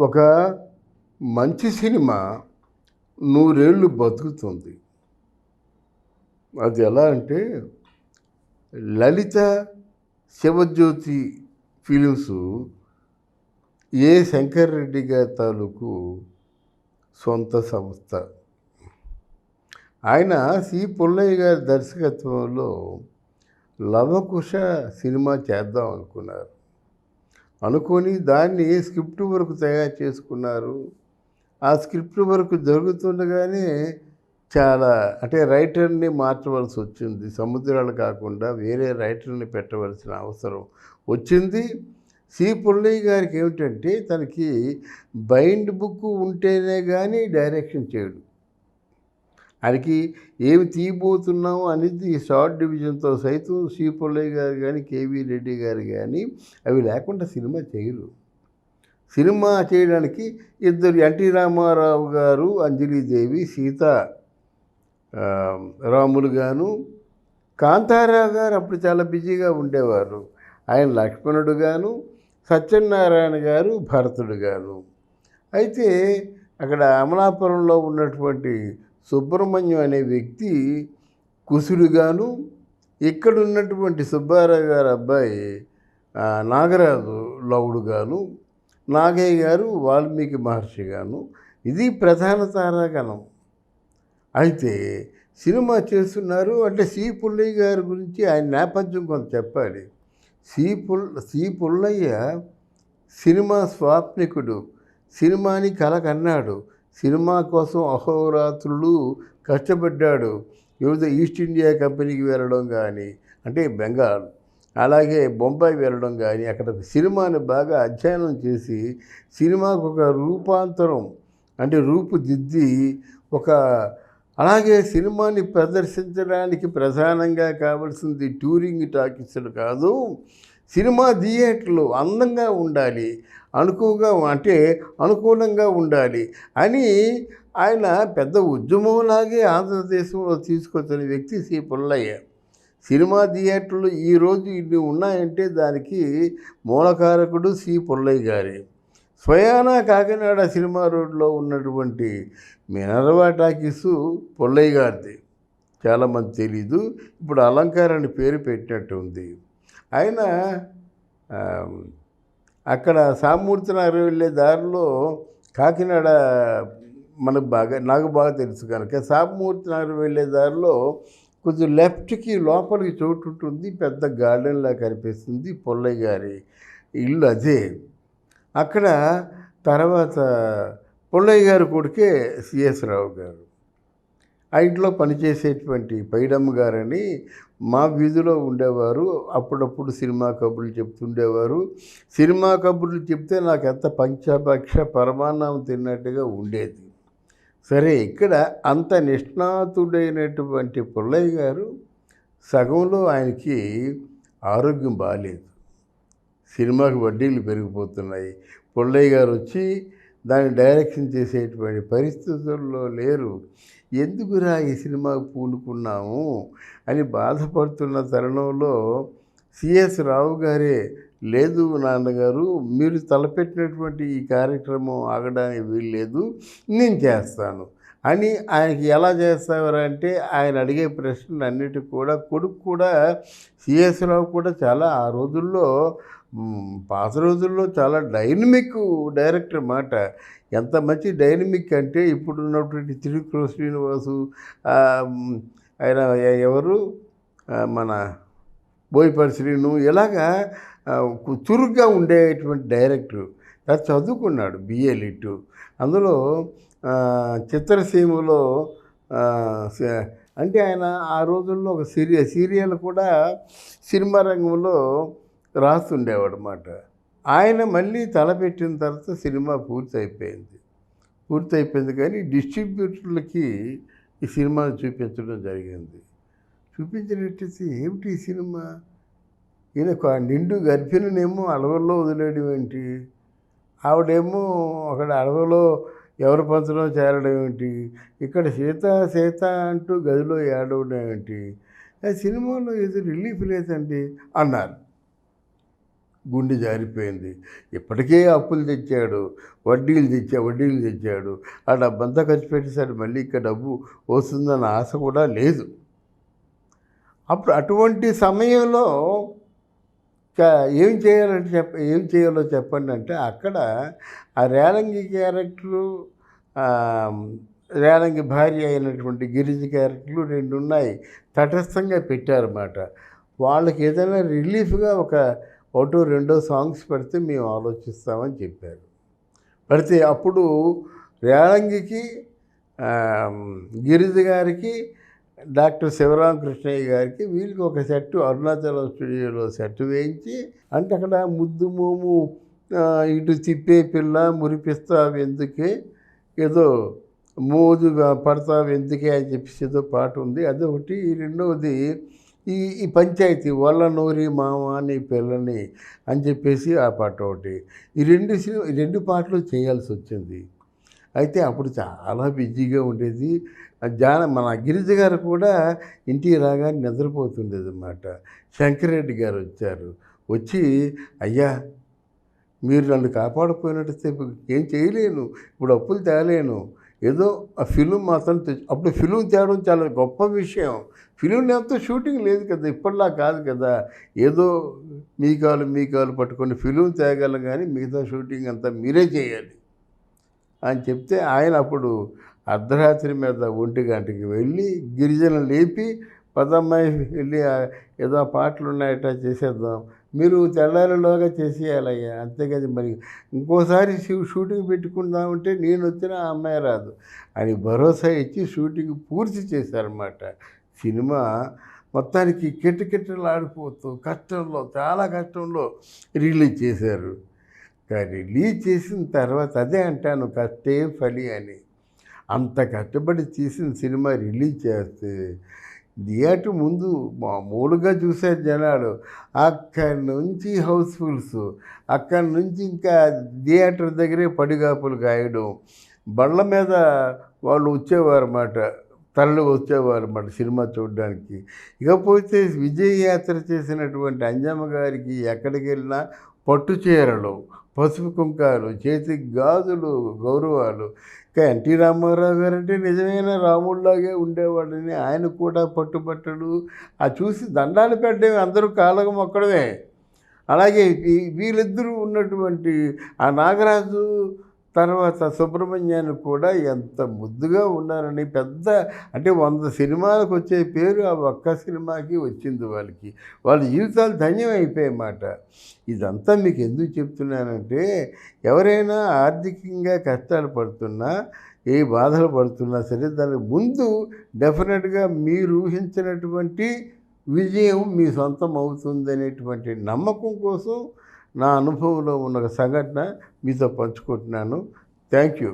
ఒక మంచి సినిమా నూరేళ్ళు బతుకుతుంది. అది ఎలా అంటే లలిత శివజ్యోతి ఫిలిమ్సు శంకర్ రెడ్డి గారి తాలూకు సొంత సంస్థ. ఆయన పుల్లయ్య గారి దర్శకత్వంలో లవకుశ సినిమా చేద్దాం అనుకున్నారు. అనుకొని దాన్ని స్క్రిప్ట్ వరకు తయారు చేసుకున్నారు. ఆ స్క్రిప్ట్ వరకు జరుగుతుండగానే చాలా అంటే రైటర్ని మార్చవలసి వచ్చింది. సముద్రాలు కాకుండా వేరే రైటర్ని పెట్టవలసిన అవసరం వచ్చింది. పుల్లయ్య గారికి ఏమిటంటే తనకి బైండ్ బుక్ ఉంటేనే కానీ డైరెక్షన్ చేయడు. ఆయనకి ఏమి తీయబోతున్నాం అనేది షార్ట్ డివిజన్తో సైతం పుల్లయ్య గారు కానీ కేవీ రెడ్డి గారు కానీ అవి లేకుండా సినిమా చేయరు. సినిమా చేయడానికి ఇద్దరు ఎన్టీ రామారావు గారు, అంజలీదేవి, రాములు గాను, కాంతారావు గారు అప్పుడు చాలా బిజీగా ఉండేవారు. ఆయన లక్ష్మణుడు గాను, సత్యనారాయణ గారు భరతుడు గాను. అయితే అక్కడ అమలాపురంలో ఉన్నటువంటి సుబ్రహ్మణ్యం అనే వ్యక్తి కుసుడుగాను, ఇక్కడ ఉన్నటువంటి సుబ్బారావు గారు అబ్బాయి నాగరాజు లవుడుగాను, నాగయ్య గారు వాల్మీకి మహర్షి గాను. ఇది ప్రధాన తారాగణం. అయితే సినిమా చేస్తున్నారు అంటే పుల్లయ్య గారి గురించి ఆయన నేపథ్యం కొంత చెప్పాలి. పుల్లయ్య సినిమా స్వాప్నికుడు, సినిమాని కలకన్నాడు, సినిమా కోసం అహోరాత్రులు కష్టపడ్డాడు. వివిధ ఈస్ట్ ఇండియా కంపెనీకి వెళ్ళడం కానీ, అంటే బెంగాల్, అలాగే బొంబాయి వెళ్ళడం కానీ, అక్కడ సినిమాని బాగా అధ్యయనం చేసి సినిమాకు ఒక రూపాంతరం అంటే రూపుదిద్ది అలాగే సినిమాని ప్రదర్శించడానికి ప్రధానంగా కావాల్సింది టూరింగ్ టాకీసులు కాదు, సినిమా థియేటర్లు అందంగా ఉండాలి, అనుకూలంగా ఉండాలి అని ఆయన పెద్ద ఉద్యమంలాగే ఆంధ్రదేశంలో తీసుకొచ్చిన వ్యక్తి పుల్లయ్య. సినిమా థియేటర్లు ఈరోజు ఇన్ని ఉన్నాయంటే దానికి మూలకారకుడు పుల్లయ్య గారి. స్వయానా కాకినాడ సినిమా రోడ్లో ఉన్నటువంటి మినర్వా టాకీసు పుల్లయ్య గారిది. చాలామంది తెలీదు. ఇప్పుడు అలంకారాన్ని పేరు పెట్టినట్టు ఉంది. ఆయన అక్కడ సామూర్తి నగర్ వెళ్ళే దారిలో కాకినాడ నాకు బాగా తెలుసు కనుక సామూర్తి నగర్ వెళ్ళే దారిలో కొంచెం లెఫ్ట్కి లోపలికి చోటు ఉంటుంది. పెద్ద గార్డెన్లా కనిపిస్తుంది. పుల్లయ్య గారి ఇల్లు అదే. అక్కడ తర్వాత పుల్లయ్య గారి కొడుకే రావు గారు. ఆ ఇంట్లో పనిచేసేటువంటి పైడమ్మ గారని మా వీధిలో ఉండేవారు. అప్పుడప్పుడు సినిమా కబుర్లు చెప్తుండేవారు. సినిమా కబుర్లు చెప్తే నాకు ఎంత పంచభక్ష పరమాన్నం తిన్నట్టుగా ఉండేది. సరే, ఇక్కడ అంత నిష్ణాతుడైనటువంటి పుల్లయ్య గారు సగంలో ఆయనకి ఆరోగ్యం బాగాలేదు. సినిమాకి వడ్డీలు పెరిగిపోతున్నాయి. పుల్లయ్య గారు వచ్చి దాన్ని డైరెక్షన్ చేసేటువంటి పరిస్థితుల్లో లేరు. ఎందుకురా ఈ సినిమాకు పూనుకున్నాము అని బాధపడుతున్న తరుణంలో రావు గారే, లేదు నాన్నగారు, మీరు తలపెట్టినటువంటి ఈ కార్యక్రమం ఆగడానికి వీల్లేదు, నేను చేస్తాను అని. ఆయనకి ఎలా చేస్తారంటే ఆయన అడిగే ప్రశ్నలు అన్నిటికీ కూడా కొడుకు కూడా రావు కూడా చాలా ఆ రోజుల్లో పాత రోజుల్లో చాలా డైనమిక్ డైరెక్టర్ మాట. ఎంత మంచి డైనమిక్ అంటే ఇప్పుడున్నటువంటి త్రివిక్రమ శ్రీనివాసు, ఆయన ఎవరు మన బోయపాటి శ్రీను, ఇలాగా చురుగ్గా ఉండేటువంటి డైరెక్టరు. అది చదువుకున్నాడు బిఏ లిట్. అందులో చిత్రసీమలో అంటే ఆయన ఆ రోజుల్లో ఒక సీరియల్ కూడా సినిమా రంగంలో రాస్తుండేవాడు అన్నమాట. ఆయన మళ్ళీ తలపెట్టిన తర్వాత సినిమా పూర్తయిపోయింది కానీ డిస్ట్రిబ్యూటర్లకి ఈ సినిమాను చూపించడం జరిగింది. చూపించినట్టయితే ఏమిటి ఈ సినిమా, ఈయన నిండు గర్భిణినేమో అడవుల్లో వదిలేయడం ఏంటి, ఆవిడేమో అక్కడ అడవిలో ఎవరి పంచడం చేరడం ఏంటి, ఇక్కడ సీత అంటూ గదిలో ఏడవడం ఏంటి, సినిమాలో ఏదో రిలీఫ్ లేదండి అన్నారు. గుండె జారిపోయింది. ఇప్పటికే అప్పులు తెచ్చాడు, వడ్డీలు తెచ్చాడు. ఆ డబ్బంతా ఖర్చు పెట్టేసాడు. మళ్ళీ ఇంకా డబ్బు వస్తుందన్న ఆశ కూడా లేదు. అప్పుడు అటువంటి సమయంలో క ఏం చేయాలో చెప్పండి అంటే, అక్కడ ఆ రేలంగి క్యారెక్టరు, ఆహ్, రేలంగి భార్య అయినటువంటి గిరిజ క్యారెక్టర్లు 2 ఉన్నాయి. తటస్థంగా పెట్టారన్నమాట. వాళ్ళకి ఏదైనా రిలీఫ్‌గా ఒకటో, రెండో సాంగ్స్ పెడితే మేము ఆలోచిస్తామని చెప్పారు. పెడితే అప్పుడు రేలంగికి, ఆహ్, గిరిజ గారికి, డాక్టర్ శివరామకృష్ణయ్య గారికి వీళ్ళకి ఒక సెట్టు అరుణాచలం స్టూడియోలో సెట్ వేయించి, అంటే అక్కడ ముద్దు మోము, ఇటు తిప్పే పిల్ల మురిపిస్తావెందుకే, ఏదో మోజు పడతావెందుకే అని చెప్పేసి ఏదో పాట ఉంది. అదొకటి. రెండవది ఈ ఈ పంచాయతీ వల్ల నోరి మామ నీ పిల్లని అని చెప్పేసి ఆ పాట ఒకటి. ఈ 2 పాటలు చేయాల్సొచ్చింది. అయితే అప్పుడు చాలా బిజీగా ఉండేది. మన గిరిజ గారు కూడా ఇంటికి రాగానే నిద్రపోతుండేదన్నమాట. శంకర్రెడ్డి గారు వచ్చారు. వచ్చి, "అయ్యా, మీరు నన్ను కాపాడకపోయినట్టయితే ఏం చేయలేను. ఇప్పుడు అప్పులు తేలేను. ఏదో ఆ ఫిల్మ్ మాత్రం అప్పుడు ఫిల్మ్ తేవడం చాలా గొప్ప విషయం. ఫిల్మ్ లేకపోతే షూటింగ్ లేదు కదా! ఇప్పటిలా కాదు కదా! ఏదో మీ కాలు పట్టుకొని ఫిల్మ్ తేగలం గానీ మిగతా షూటింగ్ అంతా మీరే చేయాలి" అని చెప్తే, ఆయన అప్పుడు అర్ధరాత్రి మీద 1 గంటకి వెళ్ళి గిరిజను లేపి, "పదమ్మాయి వెళ్ళి ఏదో ఆ పాటలున్నాయట చేసేద్దాం. మీరు తెల్లారేలోగా చేసేయాలయ్యా. అంతేకాదు మరి ఇంకోసారి షూటింగ్ పెట్టుకుందామంటే నేనొచ్చినా ఆ అమ్మాయి రాదు" అని భరోసా ఇచ్చి షూటింగ్ పూర్తి చేశారన్నమాట. సినిమా మొత్తానికి కిటకిటలాడిపోతూ చాలా కష్టంలో రిలీజ్ చేశారు. కానీ రిలీజ్ చేసిన తర్వాత అదే అంటాను, కష్టే ఫలి అని. అంత కష్టపడి తీసిన సినిమా రిలీజ్ చేస్తే థియేటర్ ముందు మామూలుగా చూసారు జనాలు. అక్కడి నుంచి హౌస్‌ఫుల్స్. అక్కడి నుంచి ఇంకా థియేటర్ దగ్గరే పడిగాపులు కాయడం. బండ్ల మీద వాళ్ళు వచ్చేవారన్నమాట. తరలి వచ్చేవారన్నమాట సినిమా చూడడానికి. ఇకపోతే విజయ్ యాత్ర చేసినటువంటి అంజమ్మ గారికి ఎక్కడికెళ్ళినా పట్టు చీరలు, పసుపు కుంకాలు, చేతికి గాజులు, గౌరవాలు. ఇంకా ఎన్టీ రామారావు గారంటే నిజమైన రాముడిలాగే ఉండేవాడని ఆయన కూడా పట్టుబట్టలు చూసి దండాలు పెట్టడమే, అందరూ కాళ్ళకు మొక్కడమే. అలాగే వీళ్ళిద్దరూ ఉన్నటువంటి ఆ నాగరాజు తర్వాత సుబ్రహ్మణ్యానికి కూడా ఎంత ముద్దుగా ఉన్నారని, పెద్ద అంటే 100 సినిమాలకు వచ్చే పేరు ఆ ఒక్క సినిమాకి వచ్చింది వాళ్ళకి. వాళ్ళ జీవితాలు ధన్యమైపోయాయన్నమాట. ఇదంతా మీకు ఎందుకు చెప్తున్నానంటే, ఎవరైనా ఆర్థికంగా కష్టాలు పడుతున్నా, ఏ బాధలు పడుతున్నా సరే దానికి ముందు డెఫినెట్గా మీరు ఊహించినటువంటి విజయం మీ సొంతం అవుతుందనేటువంటి నమ్మకం కోసం నా అనుభవంలో ఉన్న ఒక సంఘటన మీతో పంచుకుంటున్నాను. Thank you.